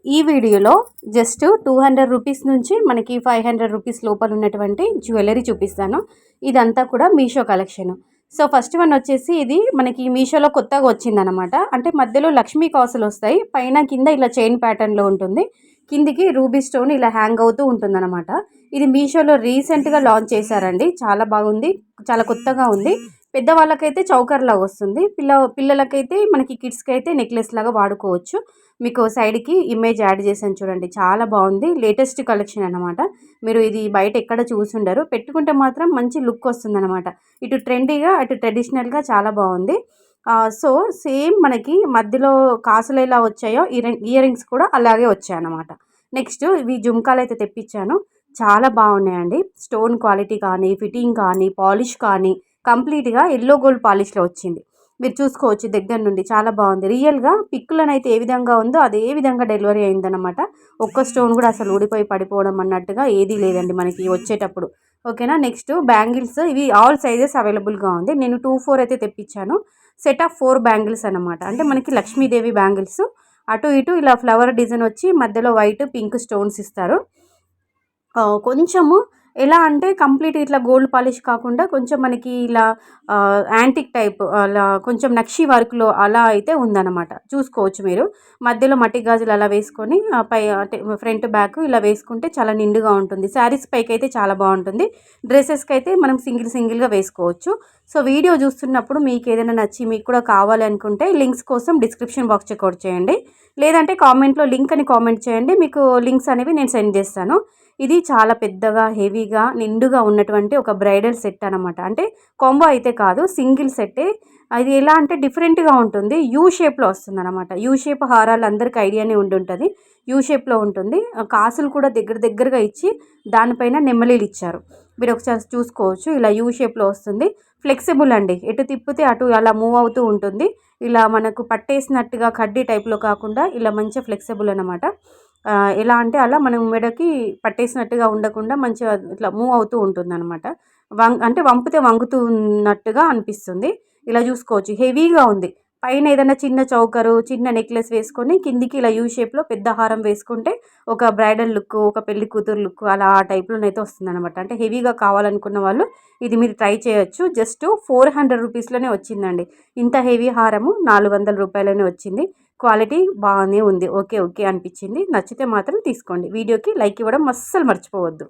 ఈ వీడియోలో just 200 rupees నుంచి మనకి 500 రూపీస్ లోపల ఉన్నటువంటి జ్యువెలరీ చూపిస్తాను. ఇదంతా కూడా Meesho collection. So first one వచ్చేసి ఇది మనకి మీషోలో కొత్తగా వచ్చిందనమాట. అంటే మధ్యలో లక్ష్మీ కాసులు వస్తాయి, పైన కింద ఇలా చైన్ ప్యాటర్న్లో ఉంటుంది, కిందికి రూబీ స్టోన్ ఇలా హ్యాంగ్ అవుతూ ఉంటుందన్నమాట. ఇది మీషోలో రీసెంట్గా లాంచ్ చేశారండి. చాలా బాగుంది, చాలా కొత్తగా ఉంది. పెద్దవాళ్ళకైతే చౌకర్ లాగా వస్తుంది, పిల్లలకైతే మనకి కిడ్స్కి అయితే నెక్లెస్ లాగా వాడుకోవచ్చు. మీకు సైడ్కి ఇమేజ్ యాడ్ చేశాను చూడండి, చాలా బాగుంది. లేటెస్ట్ కలెక్షన్ అనమాట. మీరు ఇది బయట ఎక్కడ చూసుండరు, పెట్టుకుంటే మాత్రం మంచి లుక్ వస్తుంది అనమాట. ఇటు ట్రెండీగా అటు ట్రెడిషనల్గా చాలా బాగుంది. సో సేమ్ మనకి మధ్యలో కాసులు ఎలా వచ్చాయో ఇయర్ రింగ్స్ కూడా అలాగే వచ్చాయి అనమాట. నెక్స్ట్ ఇవి జుమ్కాలు అయితే తెప్పించాను, చాలా బాగున్నాయండి. స్టోన్ క్వాలిటీ కానీ, ఫిట్టింగ్ కానీ, పాలిష్ కానీ కంప్లీట్గా ఎల్లో గోల్డ్ పాలిష్లో వచ్చింది. మీరు చూసుకోవచ్చు దగ్గర నుండి, చాలా బాగుంది. రియల్గా పిక్కులనైతే ఏ విధంగా ఉందో అదే విధంగా డెలివరీ అయిందనమాట. ఒక్క స్టోన్ కూడా అసలు ఊడిపోయి పడిపోవడం అన్నట్టుగా ఏదీ లేదండి మనకి వచ్చేటప్పుడు. ఓకేనా. నెక్స్ట్ బ్యాంగిల్స్, ఇవి ఆల్ సైజెస్ అవైలబుల్గా ఉంది. నేను 2-4 అయితే తెప్పించాను. సెట్ ఆఫ్ 4 బ్యాంగిల్స్ అనమాట. అంటే మనకి లక్ష్మీదేవి బ్యాంగిల్స్, అటు ఇటు ఇలా ఫ్లవర్ డిజైన్ వచ్చి మధ్యలో వైట్ పింక్ స్టోన్స్ ఇస్తారు. కొంచెము ఎలా అంటే కంప్లీట్ ఇట్లా గోల్డ్ పాలిష్ కాకుండా కొంచెం మనకి ఇలా యాంటిక్ టైప్ అలా కొంచెం నక్షి వర్క్లో అలా అయితే ఉందన్నమాట. చూసుకోవచ్చు మీరు. మధ్యలో మట్టి గాజులు అలా వేసుకొని పై అంటే ఫ్రంట్ బ్యాక్ ఇలా వేసుకుంటే చాలా నిండుగా ఉంటుంది. శారీస్ పైకి అయితే చాలా బాగుంటుంది. డ్రెస్సెస్కి అయితే మనం సింగిల్గా వేసుకోవచ్చు. సో వీడియో చూస్తున్నప్పుడు మీకు ఏదైనా నచ్చి మీకు కూడా కావాలి అనుకుంటే లింక్స్ కోసం డిస్క్రిప్షన్ బాక్స్ చెక్అవుట్ చేయండి, లేదంటే కామెంట్లో లింక్ అని కామెంట్ చేయండి, మీకు లింక్స్ అనేవి నేను సెండ్ చేస్తాను. ఇది చాలా పెద్దగా హెవీగా నిండుగా ఉన్నటువంటి ఒక బ్రైడల్ సెట్ అనమాట. అంటే కాంబో అయితే కాదు, సింగిల్ సెట్టే. అది ఎలా అంటే డిఫరెంట్గా ఉంటుంది, యూ షేప్లో వస్తుంది అనమాట. యూ షేప్ హారాలు అందరికీ ఐడియానే ఉంటుంటుంది. యూ షేప్లో ఉంటుంది. కాసులు కూడా దగ్గరగా ఇచ్చి దానిపైన నెమ్మలీలు ఇచ్చారు. మీరు ఒకసారి చూసుకోవచ్చు. ఇలా యూ షేప్లో వస్తుంది. ఫ్లెక్సిబుల్ అండి, ఎటు తిప్పితే అటు అలా మూవ్ అవుతూ ఉంటుంది. ఇలా మనకు పట్టేసినట్టుగా కడ్డీ టైప్లో కాకుండా ఇలా మంచిగా ఫ్లెక్సిబుల్ అనమాట. ఎలా అంటే అలా మనం మెడకి పట్టేసినట్టుగా ఉండకుండా మంచిగా ఇట్లా మూవ్ అవుతూ ఉంటుందన్నమాట. అంటే వంపితే వంగుతున్నట్టుగా అనిపిస్తుంది. ఇలా చూసుకోవచ్చు, హెవీగా ఉంది. పైన ఏదైనా చిన్న చౌకరు, చిన్న నెక్లెస్ వేసుకొని కిందికి ఇలా యూ షేప్లో పెద్ద హారం వేసుకుంటే ఒక బ్రైడల్ లుక్, ఒక పెళ్లి కూతురు లుక్ అలా ఆ టైప్లోనైతే వస్తుందన్నమాట. అంటే హెవీగా కావాలనుకున్న వాళ్ళు ఇది మీరు ట్రై చేయొచ్చు. జస్ట్ 400 రూపీస్లోనే వచ్చిందండి. ఇంత హెవీ హారము 400 రూపాయలనే వచ్చింది. క్వాలిటీ బాగానే ఉంది. ఓకే అనిపించింది. నచ్చితే మాత్రం తీసుకోండి. వీడియోకి లైక్ ఇవ్వడం అస్సలు మర్చిపోవద్దు.